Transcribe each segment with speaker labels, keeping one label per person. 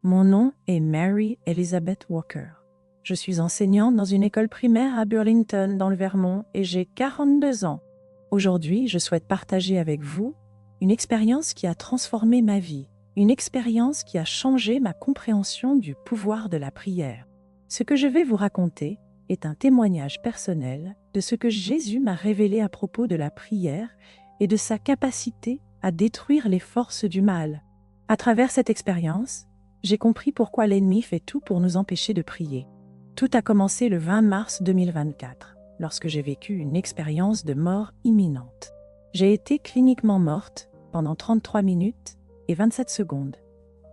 Speaker 1: Mon nom est Mary Elizabeth Walker. Je suis enseignante dans une école primaire à Burlington, dans le Vermont, et j'ai 42 ans. Aujourd'hui, je souhaite partager avec vous une expérience qui a transformé ma vie, une expérience qui a changé ma compréhension du pouvoir de la prière. Ce que je vais vous raconter est un témoignage personnel de ce que Jésus m'a révélé à propos de la prière et de sa capacité à détruire les forces du mal. À travers cette expérience, j'ai compris pourquoi l'ennemi fait tout pour nous empêcher de prier. Tout a commencé le 20 mars 2024, lorsque j'ai vécu une expérience de mort imminente. J'ai été cliniquement morte pendant 33 minutes et 27 secondes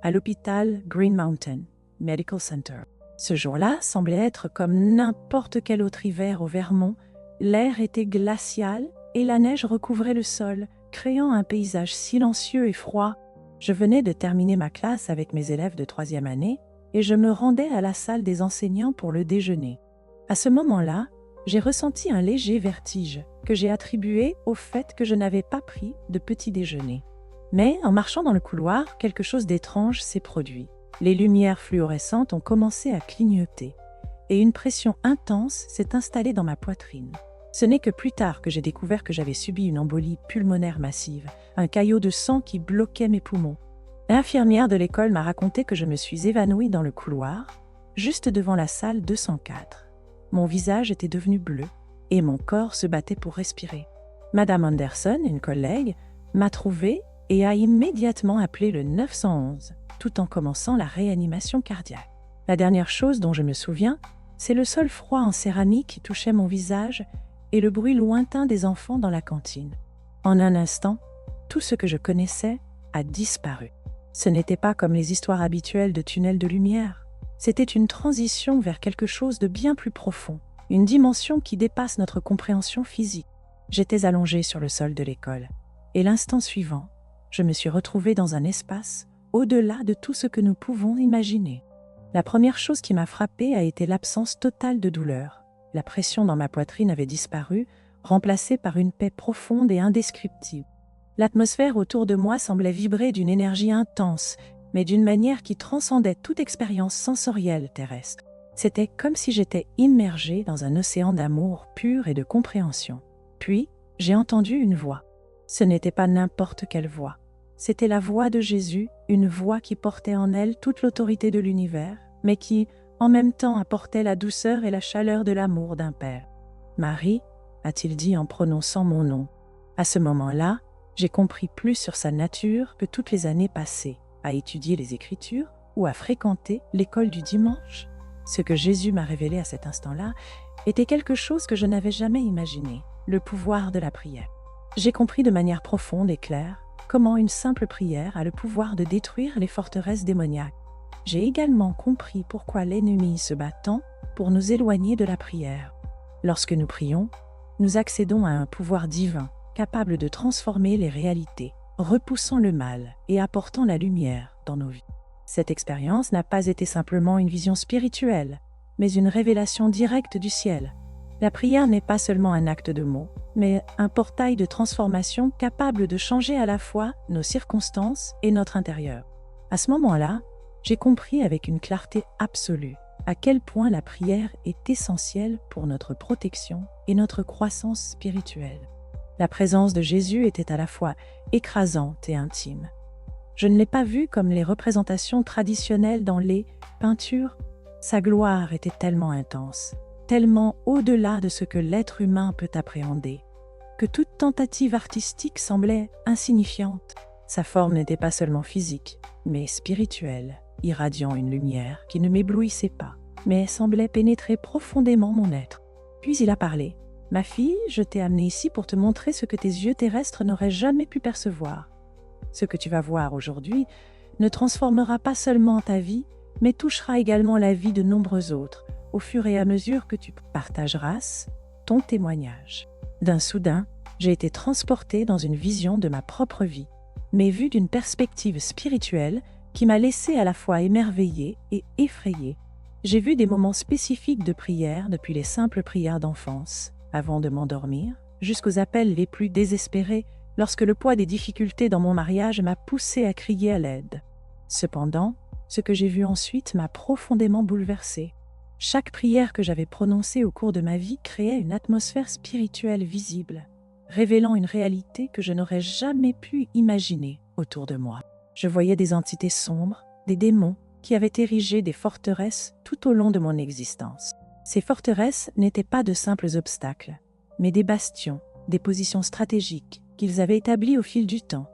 Speaker 1: à l'hôpital Green Mountain Medical Center. Ce jour-là semblait être comme n'importe quel autre hiver au Vermont. L'air était glacial et la neige recouvrait le sol, créant un paysage silencieux et froid. Je venais de terminer ma classe avec mes élèves de 3e année et je me rendais à la salle des enseignants pour le déjeuner. À ce moment-là, j'ai ressenti un léger vertige que j'ai attribué au fait que je n'avais pas pris de petit déjeuner. Mais en marchant dans le couloir, quelque chose d'étrange s'est produit. Les lumières fluorescentes ont commencé à clignoter et une pression intense s'est installée dans ma poitrine. Ce n'est que plus tard que j'ai découvert que j'avais subi une embolie pulmonaire massive, un caillot de sang qui bloquait mes poumons. L'infirmière de l'école m'a raconté que je me suis évanouie dans le couloir, juste devant la salle 204. Mon visage était devenu bleu et mon corps se battait pour respirer. Madame Anderson, une collègue, m'a trouvée et a immédiatement appelé le 911, tout en commençant la réanimation cardiaque. La dernière chose dont je me souviens, c'est le sol froid en céramique qui touchait mon visage et le bruit lointain des enfants dans la cantine. En un instant, tout ce que je connaissais a disparu. Ce n'était pas comme les histoires habituelles de tunnels de lumière. C'était une transition vers quelque chose de bien plus profond, une dimension qui dépasse notre compréhension physique. J'étais allongée sur le sol de l'école, et l'instant suivant, je me suis retrouvée dans un espace au-delà de tout ce que nous pouvons imaginer. La première chose qui m'a frappée a été l'absence totale de douleur. La pression dans ma poitrine avait disparu, remplacée par une paix profonde et indescriptible. L'atmosphère autour de moi semblait vibrer d'une énergie intense, mais d'une manière qui transcendait toute expérience sensorielle terrestre. C'était comme si j'étais immergée dans un océan d'amour pur et de compréhension. Puis, j'ai entendu une voix. Ce n'était pas n'importe quelle voix. C'était la voix de Jésus, une voix qui portait en elle toute l'autorité de l'univers, mais qui, en même temps, apportait la douceur et la chaleur de l'amour d'un père. « Marie » a-t-il dit en prononçant mon nom. À ce moment-là, j'ai compris plus sur sa nature que toutes les années passées, à étudier les Écritures ou à fréquenter l'école du dimanche. Ce que Jésus m'a révélé à cet instant-là était quelque chose que je n'avais jamais imaginé, le pouvoir de la prière. J'ai compris de manière profonde et claire comment une simple prière a le pouvoir de détruire les forteresses démoniaques. J'ai également compris pourquoi l'ennemi se bat tant pour nous éloigner de la prière. Lorsque nous prions, nous accédons à un pouvoir divin, capable de transformer les réalités, repoussant le mal et apportant la lumière dans nos vies. Cette expérience n'a pas été simplement une vision spirituelle, mais une révélation directe du ciel. La prière n'est pas seulement un acte de mots, mais un portail de transformation capable de changer à la fois nos circonstances et notre intérieur. À ce moment-là, j'ai compris avec une clarté absolue à quel point la prière est essentielle pour notre protection et notre croissance spirituelle. La présence de Jésus était à la fois écrasante et intime. Je ne l'ai pas vu comme les représentations traditionnelles dans les peintures. Sa gloire était tellement intense, tellement au-delà de ce que l'être humain peut appréhender, que toute tentative artistique semblait insignifiante. Sa forme n'était pas seulement physique, mais spirituelle, irradiant une lumière qui ne m'éblouissait pas, mais semblait pénétrer profondément mon être. Puis il a parlé. « Ma fille, je t'ai amenée ici pour te montrer ce que tes yeux terrestres n'auraient jamais pu percevoir. Ce que tu vas voir aujourd'hui ne transformera pas seulement ta vie, mais touchera également la vie de nombreux autres, au fur et à mesure que tu partageras ton témoignage. » D'un soudain, j'ai été transportée dans une vision de ma propre vie, mais vue d'une perspective spirituelle qui m'a laissée à la fois émerveillée et effrayée. J'ai vu des moments spécifiques de prière, depuis les simples prières d'enfance, avant de m'endormir, jusqu'aux appels les plus désespérés, lorsque le poids des difficultés dans mon mariage m'a poussée à crier à l'aide. Cependant, Ce que j'ai vu ensuite m'a profondément bouleversée. Chaque prière que j'avais prononcée au cours de ma vie créait une atmosphère spirituelle visible, révélant une réalité que je n'aurais jamais pu imaginer autour de moi. Je voyais des entités sombres, des démons, qui avaient érigé des forteresses tout au long de mon existence. Ces forteresses n'étaient pas de simples obstacles, mais des bastions, des positions stratégiques qu'ils avaient établies au fil du temps,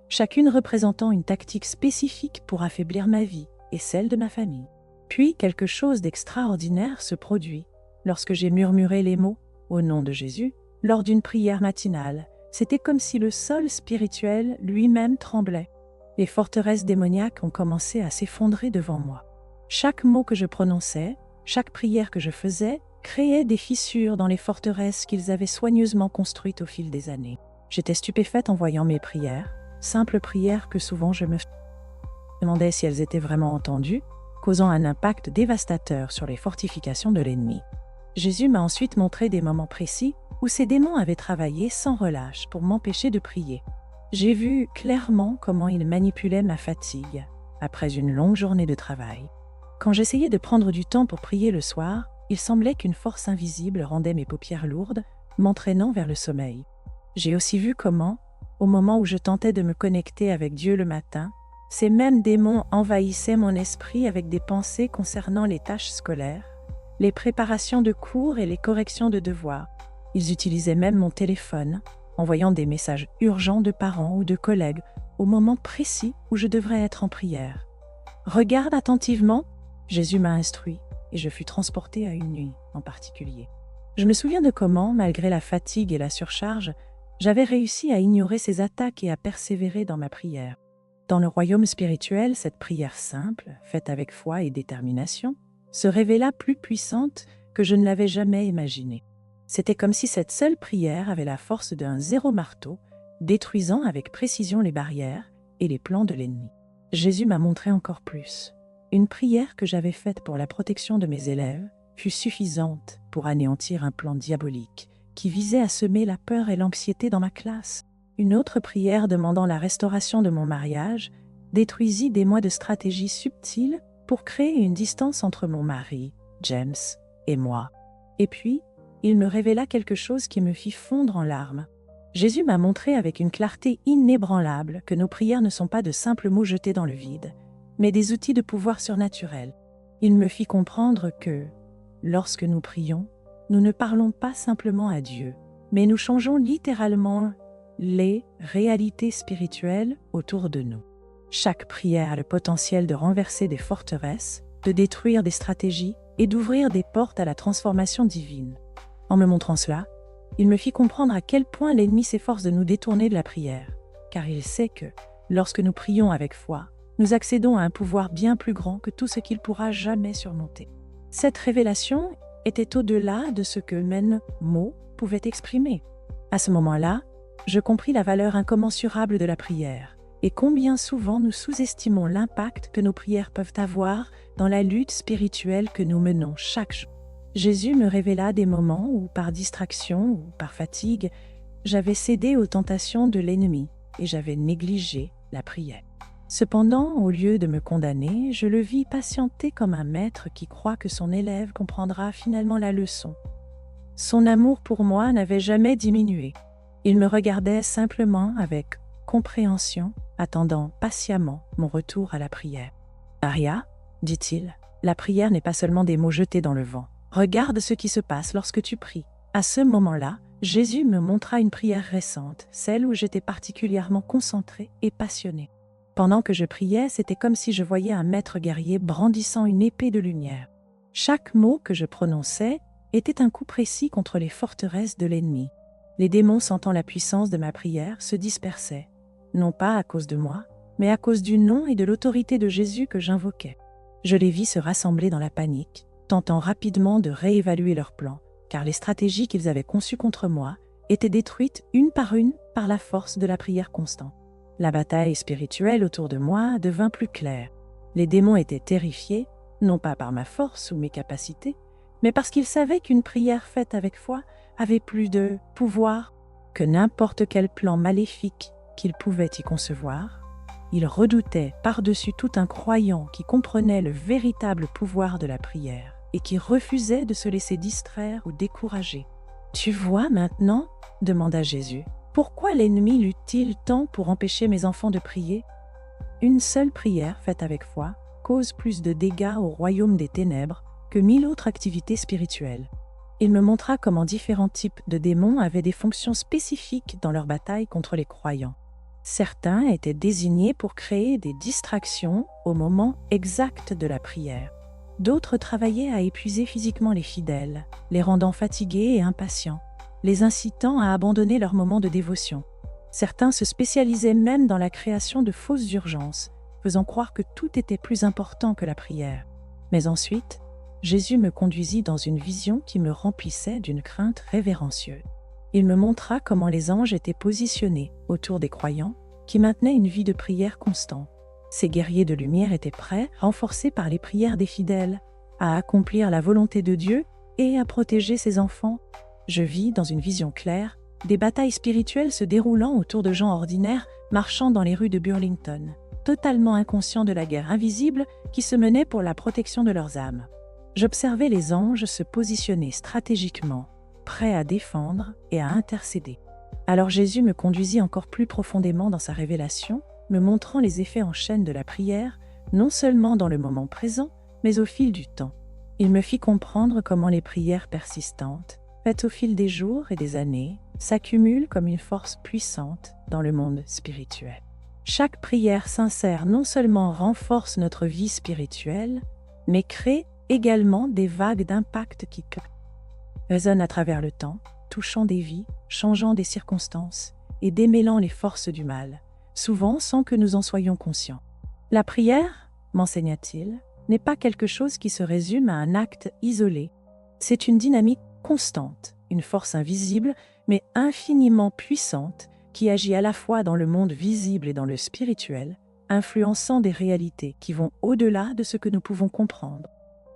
Speaker 1: chacune représentant une tactique spécifique pour affaiblir ma vie et celle de ma famille. Puis quelque chose d'extraordinaire se produit lorsque j'ai murmuré les mots « Au nom de Jésus » lors d'une prière matinale. C'était comme si le sol spirituel lui-même tremblait. Les forteresses démoniaques ont commencé à s'effondrer devant moi. Chaque mot que je prononçais, chaque prière que je faisais, créait des fissures dans les forteresses qu'ils avaient soigneusement construites au fil des années. J'étais stupéfaite en voyant mes prières, simples prières que souvent je me demandais si elles étaient vraiment entendues, causant un impact dévastateur sur les fortifications de l'ennemi. Jésus m'a ensuite montré des moments précis où ces démons avaient travaillé sans relâche pour m'empêcher de prier. J'ai vu clairement comment ils manipulaient ma fatigue après une longue journée de travail. Quand j'essayais de prendre du temps pour prier le soir, il semblait qu'une force invisible rendait mes paupières lourdes, m'entraînant vers le sommeil. J'ai aussi vu comment, au moment où je tentais de me connecter avec Dieu le matin, ces mêmes démons envahissaient mon esprit avec des pensées concernant les tâches scolaires, les préparations de cours et les corrections de devoirs. Ils utilisaient même mon téléphone, envoyant des messages urgents de parents ou de collègues au moment précis où je devrais être en prière. « Regarde attentivement », Jésus m'a instruit, et je fus transportée à une nuit en particulier. Je me souviens de comment, malgré la fatigue et la surcharge, j'avais réussi à ignorer ces attaques et à persévérer dans ma prière. Dans le royaume spirituel, cette prière simple, faite avec foi et détermination, se révéla plus puissante que je ne l'avais jamais imaginée. C'était comme si cette seule prière avait la force d'un zéro marteau, détruisant avec précision les barrières et les plans de l'ennemi. Jésus m'a montré encore plus. Une prière que j'avais faite pour la protection de mes élèves fut suffisante pour anéantir un plan diabolique qui visait à semer la peur et l'anxiété dans ma classe. Une autre prière demandant la restauration de mon mariage détruisit des mois de stratégies subtiles pour créer une distance entre mon mari, James, et moi. Et puis, il me révéla quelque chose qui me fit fondre en larmes. Jésus m'a montré avec une clarté inébranlable que nos prières ne sont pas de simples mots jetés dans le vide, mais des outils de pouvoir surnaturel. Il me fit comprendre que, lorsque nous prions, nous ne parlons pas simplement à Dieu, mais nous changeons littéralement les réalités spirituelles autour de nous. Chaque prière a le potentiel de renverser des forteresses, de détruire des stratégies et d'ouvrir des portes à la transformation divine. En me montrant cela, il me fit comprendre à quel point l'ennemi s'efforce de nous détourner de la prière, car il sait que, lorsque nous prions avec foi, nous accédons à un pouvoir bien plus grand que tout ce qu'il pourra jamais surmonter. Cette révélation était au-delà de ce que mes mots pouvaient exprimer. À ce moment-là, je compris la valeur incommensurable de la prière et combien souvent nous sous-estimons l'impact que nos prières peuvent avoir dans la lutte spirituelle que nous menons chaque jour. Jésus me révéla des moments où, par distraction ou par fatigue, j'avais cédé aux tentations de l'ennemi et j'avais négligé la prière. Cependant, au lieu de me condamner, je le vis patienter comme un maître qui croit que son élève comprendra finalement la leçon. Son amour pour moi n'avait jamais diminué. Il me regardait simplement avec compréhension, attendant patiemment mon retour à la prière. « Maria, dit-il, la prière n'est pas seulement des mots jetés dans le vent. Regarde ce qui se passe lorsque tu pries. » À ce moment-là, Jésus me montra une prière récente, celle où j'étais particulièrement concentrée et passionnée. Pendant que je priais, c'était comme si je voyais un maître guerrier brandissant une épée de lumière. Chaque mot que je prononçais était un coup précis contre les forteresses de l'ennemi. Les démons, sentant la puissance de ma prière, se dispersaient, non pas à cause de moi, mais à cause du nom et de l'autorité de Jésus que j'invoquais. Je les vis se rassembler dans la panique, tentant rapidement de réévaluer leurs plans, car les stratégies qu'ils avaient conçues contre moi étaient détruites une par la force de la prière constante. La bataille spirituelle autour de moi devint plus claire. Les démons étaient terrifiés, non pas par ma force ou mes capacités, mais parce qu'ils savaient qu'une prière faite avec foi avait plus de pouvoir que n'importe quel plan maléfique qu'ils pouvaient y concevoir. Il redoutait par-dessus tout un croyant qui comprenait le véritable pouvoir de la prière et qui refusait de se laisser distraire ou décourager. « Tu vois maintenant ?» demanda Jésus. « Pourquoi l'ennemi lutte-t-il tant pour empêcher mes enfants de prier ? Une seule prière faite avec foi cause plus de dégâts au royaume des ténèbres que 1000 autres activités spirituelles. » Il me montra comment différents types de démons avaient des fonctions spécifiques dans leur bataille contre les croyants. Certains étaient désignés pour créer des distractions au moment exact de la prière. D'autres travaillaient à épuiser physiquement les fidèles, les rendant fatigués et impatients, les incitant à abandonner leur moment de dévotion. Certains se spécialisaient même dans la création de fausses urgences, faisant croire que tout était plus important que la prière. Mais ensuite, Jésus me conduisit dans une vision qui me remplissait d'une crainte révérencieuse. Il me montra comment les anges étaient positionnés autour des croyants qui maintenaient une vie de prière constante. Ces guerriers de lumière étaient prêts, renforcés par les prières des fidèles, à accomplir la volonté de Dieu et à protéger ses enfants. Je vis, dans une vision claire, des batailles spirituelles se déroulant autour de gens ordinaires marchant dans les rues de Burlington, totalement inconscients de la guerre invisible qui se menait pour la protection de leurs âmes. J'observais les anges se positionner stratégiquement, prêts à défendre et à intercéder. Alors Jésus me conduisit encore plus profondément dans sa révélation, me montrant les effets en chaîne de la prière, non seulement dans le moment présent, mais au fil du temps. Il me fit comprendre comment les prières persistantes, faites au fil des jours et des années, s'accumulent comme une force puissante dans le monde spirituel. Chaque prière sincère non seulement renforce notre vie spirituelle, mais crée également des vagues d'impact qui résonnent à travers le temps, touchant des vies, changeant des circonstances et démêlant les forces du mal, souvent sans que nous en soyons conscients. La prière, m'enseigna-t-il, n'est pas quelque chose qui se résume à un acte isolé. C'est une dynamique constante, une force invisible mais infiniment puissante qui agit à la fois dans le monde visible et dans le spirituel, influençant des réalités qui vont au-delà de ce que nous pouvons comprendre.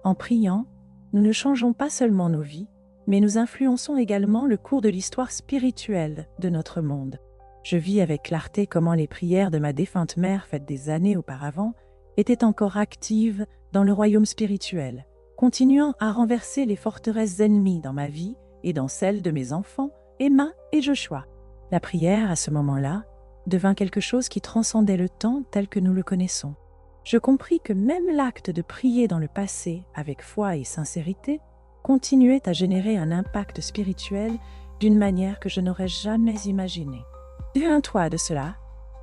Speaker 1: En priant, nous ne changeons pas seulement nos vies, mais nous influençons également le cours de l'histoire spirituelle de notre monde. Je vis avec clarté comment les prières de ma défunte mère faites des années auparavant étaient encore actives dans le royaume spirituel, continuant à renverser les forteresses ennemies dans ma vie et dans celle de mes enfants, Emma et Joshua. La prière, à ce moment-là, devint quelque chose qui transcendait le temps tel que nous le connaissons. Je compris que même l'acte de prier dans le passé avec foi et sincérité continuait à générer un impact spirituel d'une manière que je n'aurais jamais imaginée. « Souviens-toi de cela »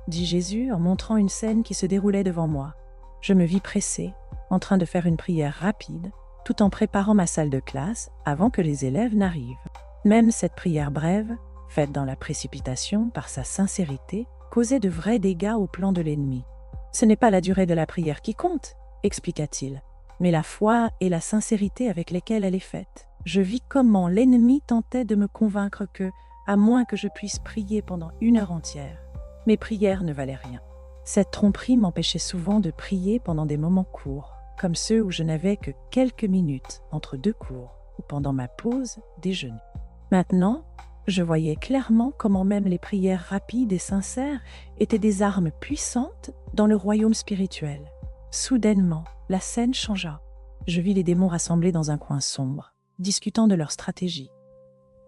Speaker 1: dit Jésus en montrant une scène qui se déroulait devant moi. Je me vis pressé, en train de faire une prière rapide, tout en préparant ma salle de classe avant que les élèves n'arrivent. Même cette prière brève, faite dans la précipitation par sa sincérité, causait de vrais dégâts au plan de l'ennemi. « Ce n'est pas la durée de la prière qui compte, » expliqua-t-il, mais la foi et la sincérité avec lesquelles elle est faite. Je vis comment l'ennemi tentait de me convaincre que, à moins que je puisse prier pendant 1 heure entière, mes prières ne valaient rien. Cette tromperie m'empêchait souvent de prier pendant des moments courts, comme ceux où je n'avais que quelques minutes entre 2 cours ou pendant ma pause déjeuner. Maintenant, je voyais clairement comment même les prières rapides et sincères étaient des armes puissantes dans le royaume spirituel. Soudainement, la scène changea. Je vis les démons rassemblés dans un coin sombre, discutant de leur stratégie.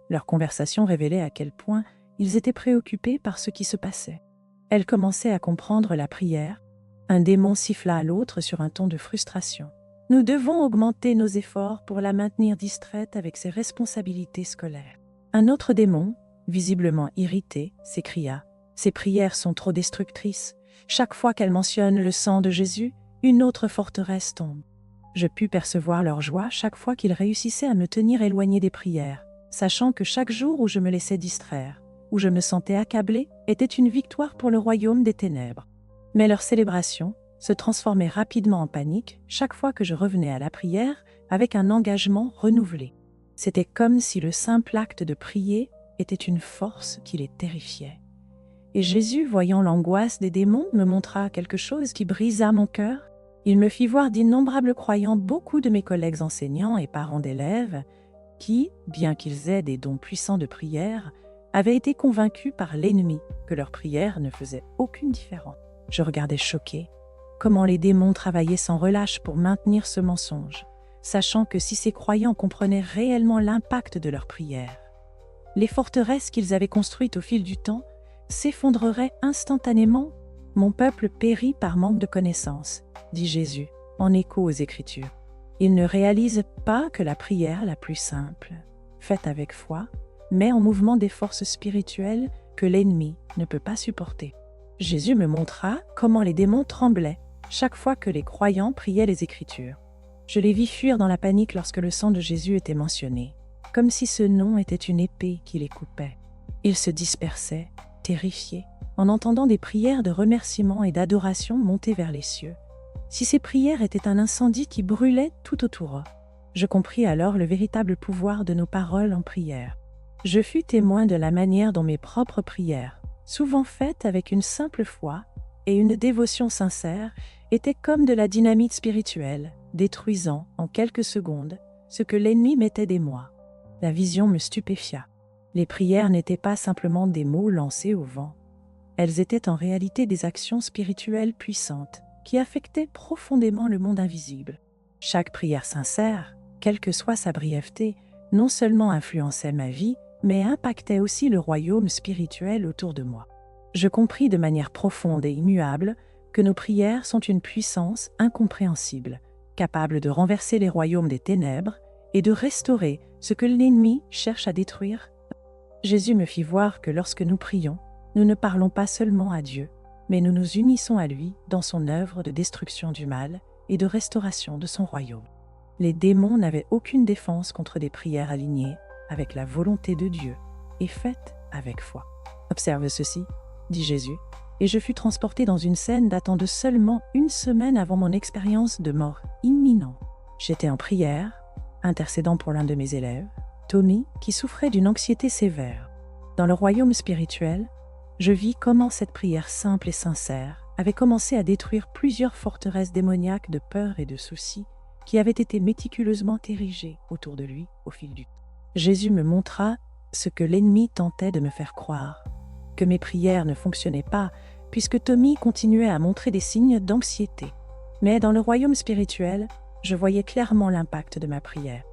Speaker 1: Leur conversation révélait à quel point ils étaient préoccupés par ce qui se passait. Elles commençaient à comprendre la prière. Un démon siffla à l'autre sur un ton de frustration. « Nous devons augmenter nos efforts pour la maintenir distraite avec ses responsabilités scolaires. » Un autre démon, visiblement irrité, s'écria « Ces prières sont trop destructrices. Chaque fois qu'elles mentionnent le sang de Jésus, une autre forteresse tombe. » Je pus percevoir leur joie chaque fois qu'ils réussissaient à me tenir éloigné des prières, sachant que chaque jour où je me laissais distraire, où je me sentais accablé, était une victoire pour le royaume des ténèbres. Mais leur célébration se transformait rapidement en panique chaque fois que je revenais à la prière avec un engagement renouvelé. C'était comme si le simple acte de prier était une force qui les terrifiait. Et Jésus, voyant l'angoisse des démons, me montra quelque chose qui brisa mon cœur. Il me fit voir d'innombrables croyants, beaucoup de mes collègues enseignants et parents d'élèves, qui, bien qu'ils aient des dons puissants de prière, avaient été convaincus par l'ennemi que leur prière ne faisait aucune différence. Je regardais choquée comment les démons travaillaient sans relâche pour maintenir ce mensonge, sachant que si ces croyants comprenaient réellement l'impact de leurs prières, les forteresses qu'ils avaient construites au fil du temps s'effondreraient instantanément. Mon peuple périt par manque de connaissance, dit Jésus, en écho aux Écritures. Ils ne réalisent pas que la prière la plus simple, faite avec foi, met en mouvement des forces spirituelles que l'ennemi ne peut pas supporter. Jésus me montra comment les démons tremblaient chaque fois que les croyants priaient les Écritures. Je les vis fuir dans la panique lorsque le sang de Jésus était mentionné, comme si ce nom était une épée qui les coupait. Ils se dispersaient, terrifiés, en entendant des prières de remerciement et d'adoration monter vers les cieux. Si ces prières étaient un incendie qui brûlait tout autour, je compris alors le véritable pouvoir de nos paroles en prière. Je fus témoin de la manière dont mes propres prières, souvent faites avec une simple foi et une dévotion sincère, étaient comme de la dynamite spirituelle, détruisant en quelques secondes ce que l'ennemi mettait des mois. La vision me stupéfia. Les prières n'étaient pas simplement des mots lancés au vent. Elles étaient en réalité des actions spirituelles puissantes qui affectaient profondément le monde invisible. Chaque prière sincère, quelle que soit sa brièveté, non seulement influençait ma vie, mais impactait aussi le royaume spirituel autour de moi. Je compris de manière profonde et immuable que nos prières sont une puissance incompréhensible, capable de renverser les royaumes des ténèbres et de restaurer ce que l'ennemi cherche à détruire. Jésus me fit voir que lorsque nous prions, nous ne parlons pas seulement à Dieu, mais nous nous unissons à lui dans son œuvre de destruction du mal et de restauration de son royaume. Les démons n'avaient aucune défense contre des prières alignées avec la volonté de Dieu et faites avec foi. Observe ceci, dit Jésus, et je fus transporté dans une scène datant de seulement une semaine avant mon expérience de mort imminente. J'étais en prière, intercédant pour l'un de mes élèves, Tommy, qui souffrait d'une anxiété sévère. Dans le royaume spirituel, je vis comment cette prière simple et sincère avait commencé à détruire plusieurs forteresses démoniaques de peur et de soucis qui avaient été méticuleusement érigées autour de lui au fil du temps. Jésus me montra ce que l'ennemi tentait de me faire croire, que mes prières ne fonctionnaient pas puisque Tommy continuait à montrer des signes d'anxiété. Mais dans le royaume spirituel, je voyais clairement l'impact de ma prière.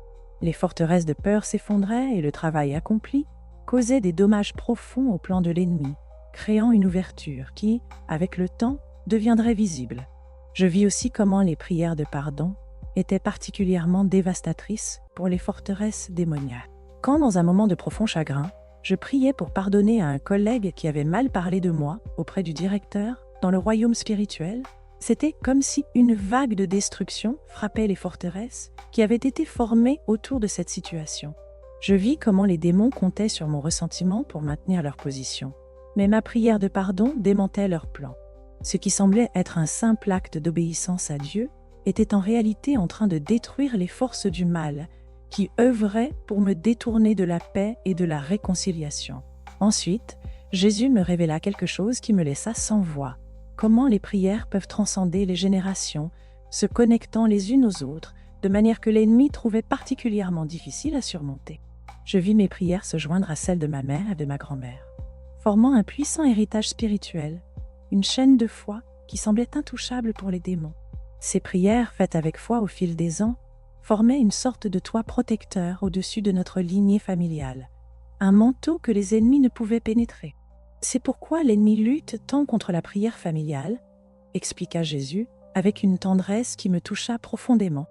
Speaker 1: Les forteresses de peur s'effondraient et le travail accompli causait des dommages profonds au plan de l'ennemi, créant une ouverture qui, avec le temps, deviendrait visible. Je vis aussi comment les prières de pardon étaient particulièrement dévastatrices pour les forteresses démoniaques. Quand, dans un moment de profond chagrin, je priais pour pardonner à un collègue qui avait mal parlé de moi auprès du directeur dans le royaume spirituel, c'était comme si une vague de destruction frappait les forteresses qui avaient été formées autour de cette situation. Je vis comment les démons comptaient sur mon ressentiment pour maintenir leur position. Mais ma prière de pardon démentait leur plan. Ce qui semblait être un simple acte d'obéissance à Dieu était en réalité en train de détruire les forces du mal qui œuvraient pour me détourner de la paix et de la réconciliation. Ensuite, Jésus me révéla quelque chose qui me laissa sans voix. Comment les prières peuvent transcender les générations, se connectant les unes aux autres, de manière que l'ennemi trouvait particulièrement difficile à surmonter. Je vis mes prières se joindre à celles de ma mère et de ma grand-mère, formant un puissant héritage spirituel, une chaîne de foi qui semblait intouchable pour les démons. Ces prières, faites avec foi au fil des ans, formaient une sorte de toit protecteur au-dessus de notre lignée familiale, un manteau que les ennemis ne pouvaient pénétrer. C'est pourquoi l'ennemi lutte tant contre la prière familiale, expliqua Jésus, avec une tendresse qui me toucha profondément.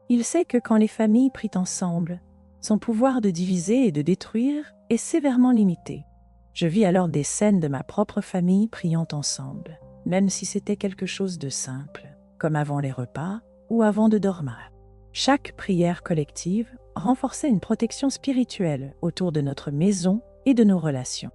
Speaker 1: Il sait que quand les familles prient ensemble, son pouvoir de diviser et de détruire est sévèrement limité. Je vis alors des scènes de ma propre famille priant ensemble, même si c'était quelque chose de simple, comme avant les repas ou avant de dormir. Chaque prière collective renforçait une protection spirituelle autour de notre maison et de nos relations.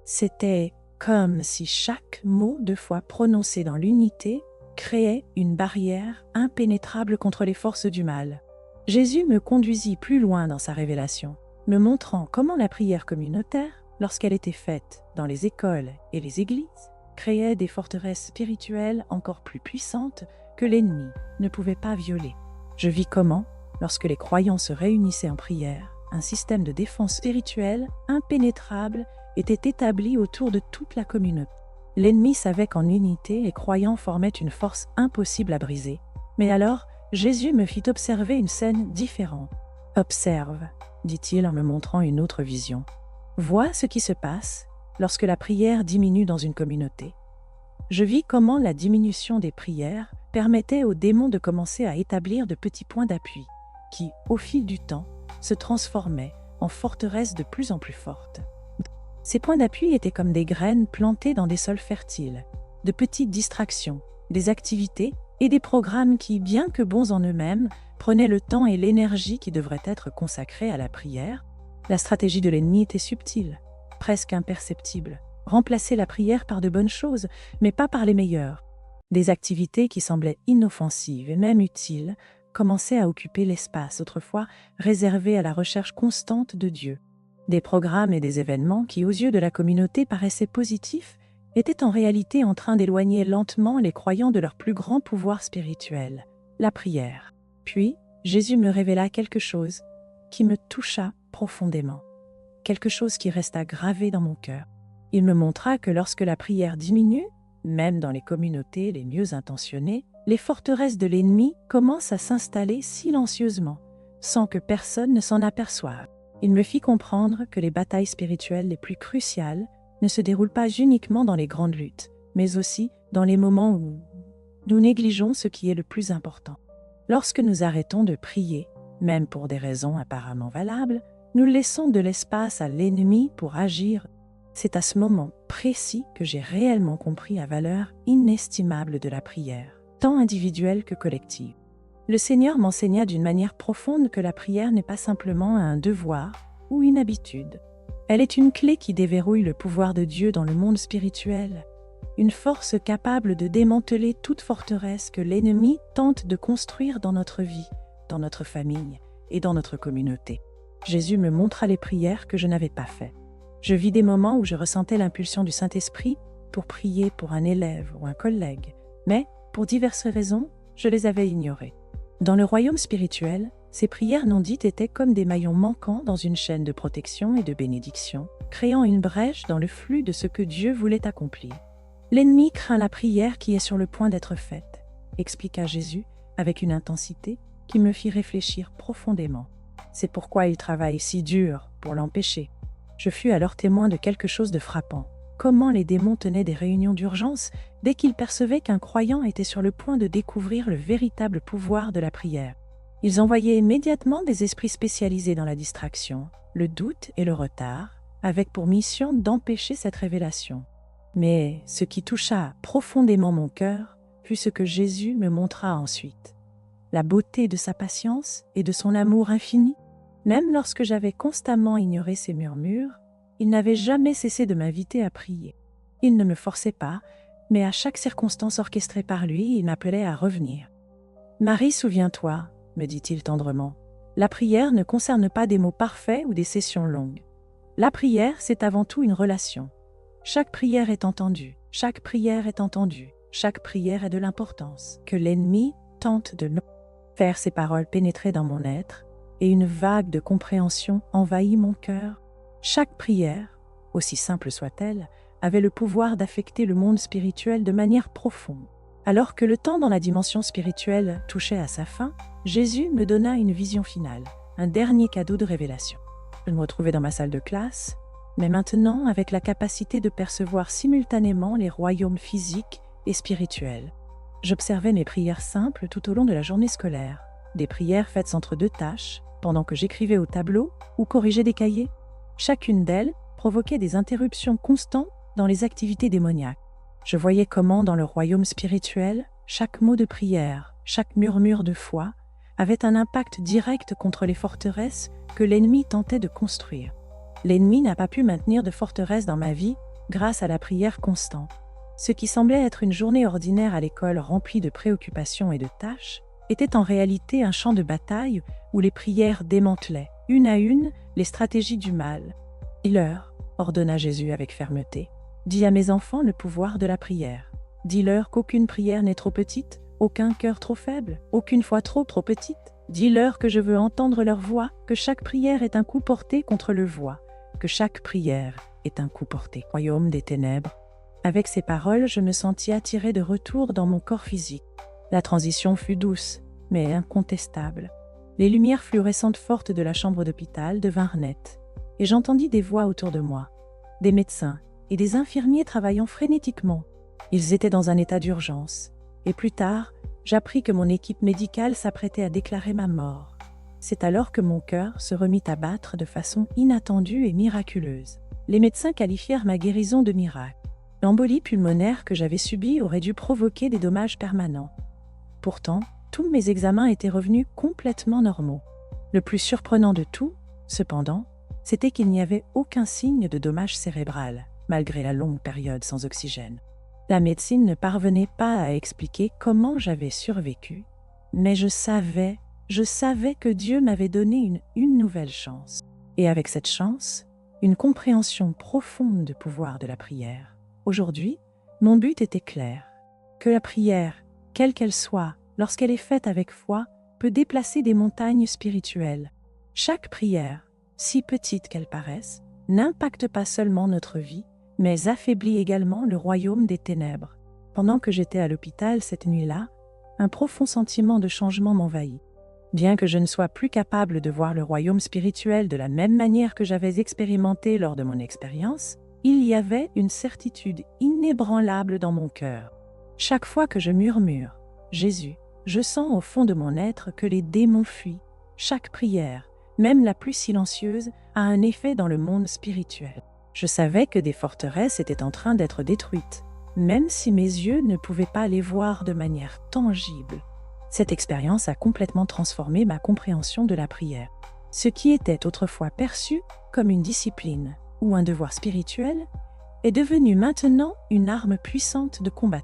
Speaker 1: C'était comme si chaque mot de foi prononcé dans l'unité créait une barrière impénétrable contre les forces du mal. Jésus me conduisit plus loin dans sa révélation, me montrant comment la prière communautaire, lorsqu'elle était faite dans les écoles et les églises, créait des forteresses spirituelles encore plus puissantes que l'ennemi ne pouvait pas violer. Je vis comment, lorsque les croyants se réunissaient en prière, un système de défense spirituelle impénétrable était établi autour de toute la communauté. L'ennemi savait qu'en unité, les croyants formaient une force impossible à briser. Mais alors, Jésus me fit observer une scène différente. « Observe », dit-il en me montrant une autre vision. « Vois ce qui se passe lorsque la prière diminue dans une communauté. » Je vis comment la diminution des prières permettait aux démons de commencer à établir de petits points d'appui, qui, au fil du temps, se transformaient en forteresses de plus en plus fortes. Ces points d'appui étaient comme des graines plantées dans des sols fertiles, de petites distractions, des activités et des programmes qui, bien que bons en eux-mêmes, prenaient le temps et l'énergie qui devraient être consacrés à la prière. La stratégie de l'ennemi était subtile, presque imperceptible. Remplacer la prière par de bonnes choses, mais pas par les meilleures. Des activités qui semblaient inoffensives et même utiles commençaient à occuper l'espace autrefois réservé à la recherche constante de Dieu. Des programmes et des événements qui, aux yeux de la communauté, paraissaient positifs, étaient en réalité en train d'éloigner lentement les croyants de leur plus grand pouvoir spirituel, la prière. Puis, Jésus me révéla quelque chose qui me toucha profondément, quelque chose qui resta gravé dans mon cœur. Il me montra que lorsque la prière diminue, même dans les communautés les mieux intentionnées, les forteresses de l'ennemi commencent à s'installer silencieusement, sans que personne ne s'en aperçoive. Il me fit comprendre que les batailles spirituelles les plus cruciales ne se déroulent pas uniquement dans les grandes luttes, mais aussi dans les moments où nous négligeons ce qui est le plus important. Lorsque nous arrêtons de prier, même pour des raisons apparemment valables, nous laissons de l'espace à l'ennemi pour agir. C'est à ce moment précis que j'ai réellement compris la valeur inestimable de la prière, tant individuelle que collective. Le Seigneur m'enseigna d'une manière profonde que la prière n'est pas simplement un devoir ou une habitude. Elle est une clé qui déverrouille le pouvoir de Dieu dans le monde spirituel, une force capable de démanteler toute forteresse que l'ennemi tente de construire dans notre vie, dans notre famille et dans notre communauté. Jésus me montra les prières que je n'avais pas faites. Je vis des moments où je ressentais l'impulsion du Saint-Esprit pour prier pour un élève ou un collègue, mais, pour diverses raisons, je les avais ignorées. Dans le royaume spirituel, ces prières non dites étaient comme des maillons manquants dans une chaîne de protection et de bénédiction, créant une brèche dans le flux de ce que Dieu voulait accomplir. L'ennemi craint la prière qui est sur le point d'être faite, expliqua Jésus avec une intensité qui me fit réfléchir profondément. C'est pourquoi il travaille si dur pour l'empêcher. Je fus alors témoin de quelque chose de frappant. Comment les démons tenaient des réunions d'urgence dès qu'ils percevaient qu'un croyant était sur le point de découvrir le véritable pouvoir de la prière. Ils envoyaient immédiatement des esprits spécialisés dans la distraction, le doute et le retard, avec pour mission d'empêcher cette révélation. Mais ce qui toucha profondément mon cœur fut ce que Jésus me montra ensuite. La beauté de sa patience et de son amour infini. Même lorsque j'avais constamment ignoré ses murmures, il n'avait jamais cessé de m'inviter à prier. Il ne me forçait pas, mais à chaque circonstance orchestrée par lui, il m'appelait à revenir. « Marie, souviens-toi » me dit-il tendrement, « la prière ne concerne pas des mots parfaits ou des sessions longues. La prière, c'est avant tout une relation. Chaque prière est entendue, chaque prière est entendue, chaque prière est de l'importance. Que l'ennemi tente de faire ces paroles pénétrer dans mon être, et une vague de compréhension envahit mon cœur. Chaque prière, aussi simple soit-elle, avait le pouvoir d'affecter le monde spirituel de manière profonde. Alors que le temps dans la dimension spirituelle touchait à sa fin, Jésus me donna une vision finale, un dernier cadeau de révélation. Je me retrouvais dans ma salle de classe, mais maintenant avec la capacité de percevoir simultanément les royaumes physiques et spirituels. J'observais mes prières simples tout au long de la journée scolaire, des prières faites entre deux tâches, pendant que j'écrivais au tableau ou corrigeais des cahiers. Chacune d'elles provoquait des interruptions constantes dans les activités démoniaques. Je voyais comment, dans le royaume spirituel, chaque mot de prière, chaque murmure de foi, avait un impact direct contre les forteresses que l'ennemi tentait de construire. L'ennemi n'a pas pu maintenir de forteresse dans ma vie grâce à la prière constante. Ce qui semblait être une journée ordinaire à l'école remplie de préoccupations et de tâches, était en réalité un champ de bataille où les prières démantelaient, une à une, les stratégies du mal. « Dis-leur, » ordonna Jésus avec fermeté, « dis à mes enfants le pouvoir de la prière. Dis-leur qu'aucune prière n'est trop petite, aucun cœur trop faible, aucune foi trop petite. Dis-leur que je veux entendre leur voix, que chaque prière est un coup porté contre le voie, que chaque prière est un coup porté. Royaume des ténèbres, Avec ces paroles, je me sentis attirée de retour dans mon corps physique. La transition fut douce, mais incontestable. Les lumières fluorescentes fortes de la chambre d'hôpital devinrent nettes, et j'entendis des voix autour de moi, des médecins et des infirmiers travaillant frénétiquement. Ils étaient dans un état d'urgence, et plus tard, j'appris que mon équipe médicale s'apprêtait à déclarer ma mort. C'est alors que mon cœur se remit à battre de façon inattendue et miraculeuse. Les médecins qualifièrent ma guérison de miracle. L'embolie pulmonaire que j'avais subie aurait dû provoquer des dommages permanents. Pourtant, tous mes examens étaient revenus complètement normaux. Le plus surprenant de tout, cependant, c'était qu'il n'y avait aucun signe de dommage cérébral, malgré la longue période sans oxygène. La médecine ne parvenait pas à expliquer comment j'avais survécu, mais je savais que Dieu m'avait donné une nouvelle chance. Et avec cette chance, une compréhension profonde du pouvoir de la prière. Aujourd'hui, mon but était clair, que la prière, quelle qu'elle soit, lorsqu'elle est faite avec foi, peut déplacer des montagnes spirituelles. Chaque prière, si petite qu'elle paraisse, n'impacte pas seulement notre vie, mais affaiblit également le royaume des ténèbres. Pendant que j'étais à l'hôpital cette nuit-là, un profond sentiment de changement m'envahit. Bien que je ne sois plus capable de voir le royaume spirituel de la même manière que j'avais expérimenté lors de mon expérience, il y avait une certitude inébranlable dans mon cœur. Chaque fois que je murmure « Jésus », je sens au fond de mon être que les démons fuient. Chaque prière, même la plus silencieuse, a un effet dans le monde spirituel. Je savais que des forteresses étaient en train d'être détruites, même si mes yeux ne pouvaient pas les voir de manière tangible. Cette expérience a complètement transformé ma compréhension de la prière. Ce qui était autrefois perçu comme une discipline ou un devoir spirituel est devenu maintenant une arme puissante de combat.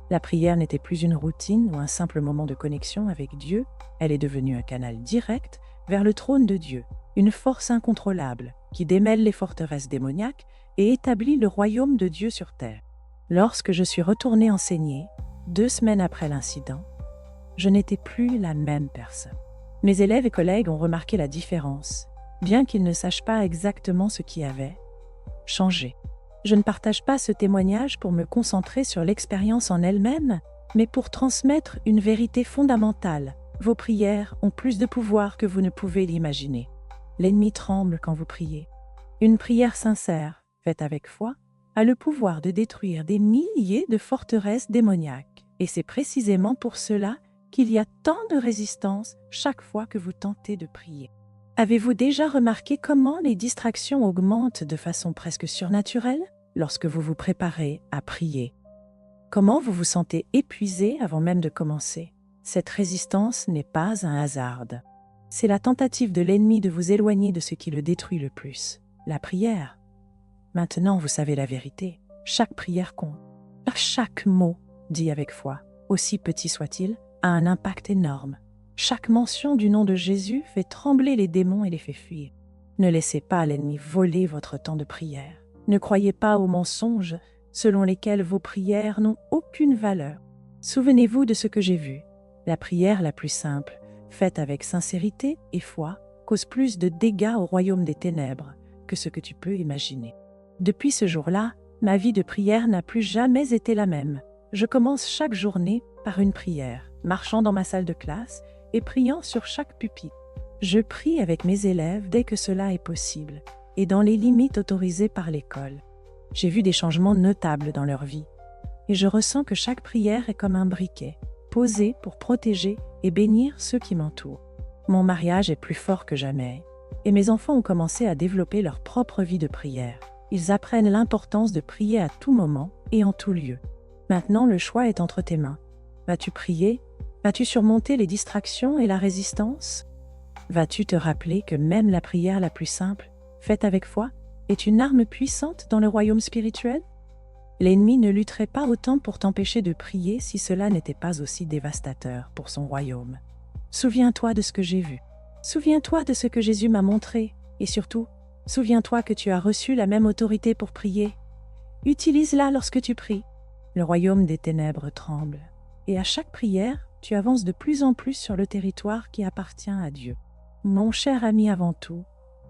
Speaker 1: La prière n'était plus une routine ou un simple moment de connexion avec Dieu, elle est devenue un canal direct vers le trône de Dieu, une force incontrôlable qui démêle les forteresses démoniaques et établit le royaume de Dieu sur terre. Lorsque je suis retournée enseigner, 2 semaines après l'incident, je n'étais plus la même personne. Mes élèves et collègues ont remarqué la différence, bien qu'ils ne sachent pas exactement ce qui avait changé. Je ne partage pas ce témoignage pour me concentrer sur l'expérience en elle-même, mais pour transmettre une vérité fondamentale. Vos prières ont plus de pouvoir que vous ne pouvez l'imaginer. L'ennemi tremble quand vous priez. Une prière sincère, faite avec foi, a le pouvoir de détruire des milliers de forteresses démoniaques. Et c'est précisément pour cela qu'il y a tant de résistance chaque fois que vous tentez de prier. Avez-vous déjà remarqué comment les distractions augmentent de façon presque surnaturelle lorsque vous vous préparez à prier? Comment vous vous sentez épuisé avant même de commencer? Cette résistance n'est pas un hasard. C'est la tentative de l'ennemi de vous éloigner de ce qui le détruit le plus, la prière. Maintenant, vous savez la vérité. Chaque prière compte. Chaque mot, dit avec foi, aussi petit soit-il, a un impact énorme. Chaque mention du nom de Jésus fait trembler les démons et les fait fuir. Ne laissez pas l'ennemi voler votre temps de prière. Ne croyez pas aux mensonges selon lesquels vos prières n'ont aucune valeur. Souvenez-vous de ce que j'ai vu. La prière la plus simple, faite avec sincérité et foi, cause plus de dégâts au royaume des ténèbres que ce que tu peux imaginer. Depuis ce jour-là, ma vie de prière n'a plus jamais été la même. Je commence chaque journée par une prière, marchant dans ma salle de classe et priant sur chaque pupitre. Je prie avec mes élèves dès que cela est possible et dans les limites autorisées par l'école. J'ai vu des changements notables dans leur vie et je ressens que chaque prière est comme un briquet, posé pour protéger et bénir ceux qui m'entourent. Mon mariage est plus fort que jamais et mes enfants ont commencé à développer leur propre vie de prière. Ils apprennent l'importance de prier à tout moment et en tout lieu. Maintenant, le choix est entre tes mains. Vas-tu prier? Vas-tu surmonter les distractions et la résistance? Vas-tu te rappeler que même la prière la plus simple, faite avec foi, est une arme puissante dans le royaume spirituel? L'ennemi ne lutterait pas autant pour t'empêcher de prier si cela n'était pas aussi dévastateur pour son royaume. Souviens-toi de ce que j'ai vu. Souviens-toi de ce que Jésus m'a montré. Et surtout, souviens-toi que tu as reçu la même autorité pour prier. Utilise-la lorsque tu pries. Le royaume des ténèbres tremble. Et à chaque prière, tu avances de plus en plus sur le territoire qui appartient à Dieu. Mon cher ami, avant tout,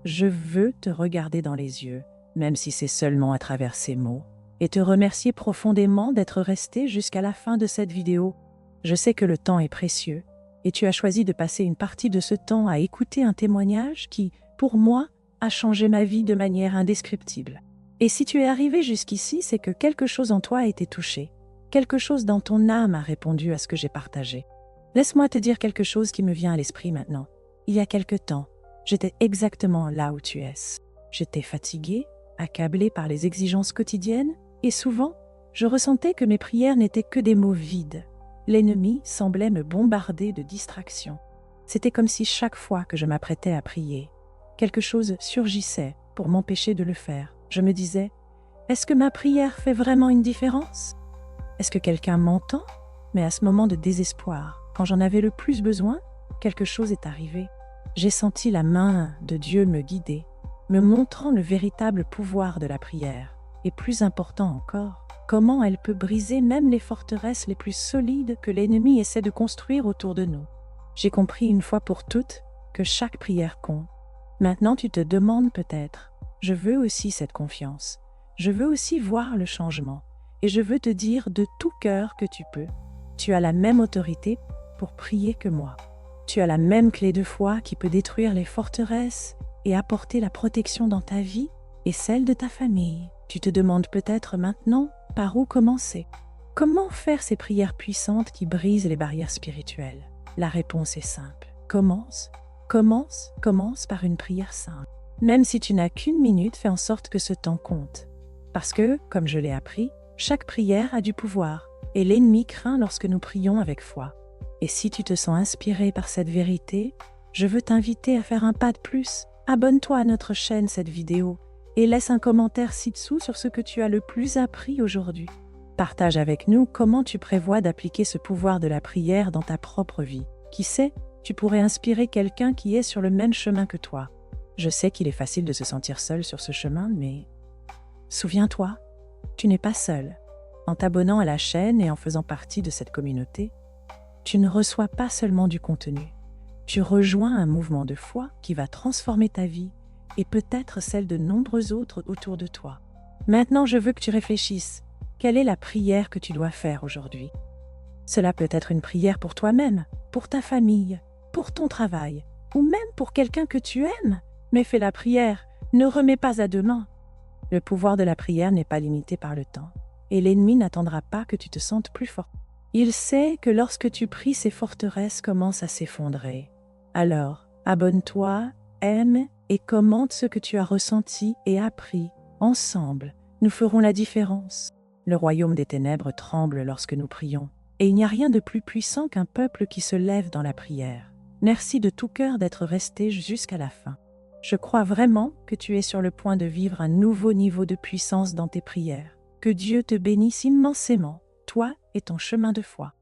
Speaker 1: je veux te regarder dans les yeux, même si c'est seulement à travers ces mots. et te remercier profondément d'être resté jusqu'à la fin de cette vidéo. Je sais que le temps est précieux et tu as choisi de passer une partie de ce temps à écouter un témoignage qui, pour moi, a changé ma vie de manière indescriptible. Et si tu es arrivé jusqu'ici, c'est que quelque chose en toi a été touché. Quelque chose dans ton âme a répondu à ce que j'ai partagé. Laisse-moi te dire quelque chose qui me vient à l'esprit maintenant. Il y a quelque temps, j'étais exactement là où tu es. J'étais fatiguée, accablée par les exigences quotidiennes, et souvent, je ressentais que mes prières n'étaient que des mots vides. L'ennemi semblait me bombarder de distractions. C'était comme si chaque fois que je m'apprêtais à prier, quelque chose surgissait pour m'empêcher de le faire. Je me disais, est-ce que ma prière fait vraiment une différence? Est-ce que quelqu'un m'entend? Mais à ce moment de désespoir, quand j'en avais le plus besoin, quelque chose est arrivé. J'ai senti la main de Dieu me guider, me montrant le véritable pouvoir de la prière. Et plus important encore, comment elle peut briser même les forteresses les plus solides que l'ennemi essaie de construire autour de nous. J'ai compris une fois pour toutes que chaque prière compte. Maintenant tu te demandes peut-être, je veux aussi cette confiance, je veux aussi voir le changement, et je veux te dire de tout cœur que tu peux. Tu as la même autorité pour prier que moi. Tu as la même clé de foi qui peut détruire les forteresses et apporter la protection dans ta vie et celle de ta famille. Tu te demandes peut-être maintenant par où commencer. Comment faire ces prières puissantes qui brisent les barrières spirituelles? La réponse est simple. Commence par une prière simple. Même si tu n'as qu'une minute, fais en sorte que ce temps compte. Parce que, comme je l'ai appris, chaque prière a du pouvoir et l'ennemi craint lorsque nous prions avec foi. Et si tu te sens inspiré par cette vérité, je veux t'inviter à faire un pas de plus. Abonne-toi à notre chaîne cette vidéo et laisse un commentaire ci-dessous sur ce que tu as le plus appris aujourd'hui. Partage avec nous comment tu prévois d'appliquer ce pouvoir de la prière dans ta propre vie. Qui sait, tu pourrais inspirer quelqu'un qui est sur le même chemin que toi. Je sais qu'il est facile de se sentir seul sur ce chemin, mais souviens-toi, tu n'es pas seul. En t'abonnant à la chaîne et en faisant partie de cette communauté, tu ne reçois pas seulement du contenu. Tu rejoins un mouvement de foi qui va transformer ta vie et peut-être celle de nombreux autres autour de toi. Maintenant, je veux que tu réfléchisses. Quelle est la prière que tu dois faire aujourd'hui? Cela peut être une prière pour toi-même, pour ta famille, pour ton travail, ou même pour quelqu'un que tu aimes. Mais fais la prière, ne remets pas à demain. Le pouvoir de la prière n'est pas limité par le temps, et l'ennemi n'attendra pas que tu te sentes plus fort. Il sait que lorsque tu pries, ces forteresses commencent à s'effondrer. Alors, abonne-toi, aime et commente ce que tu as ressenti et appris. Ensemble, nous ferons la différence. Le royaume des ténèbres tremble lorsque nous prions, et il n'y a rien de plus puissant qu'un peuple qui se lève dans la prière. Merci de tout cœur d'être resté jusqu'à la fin. Je crois vraiment que tu es sur le point de vivre un nouveau niveau de puissance dans tes prières. Que Dieu te bénisse immensément, toi et ton chemin de foi.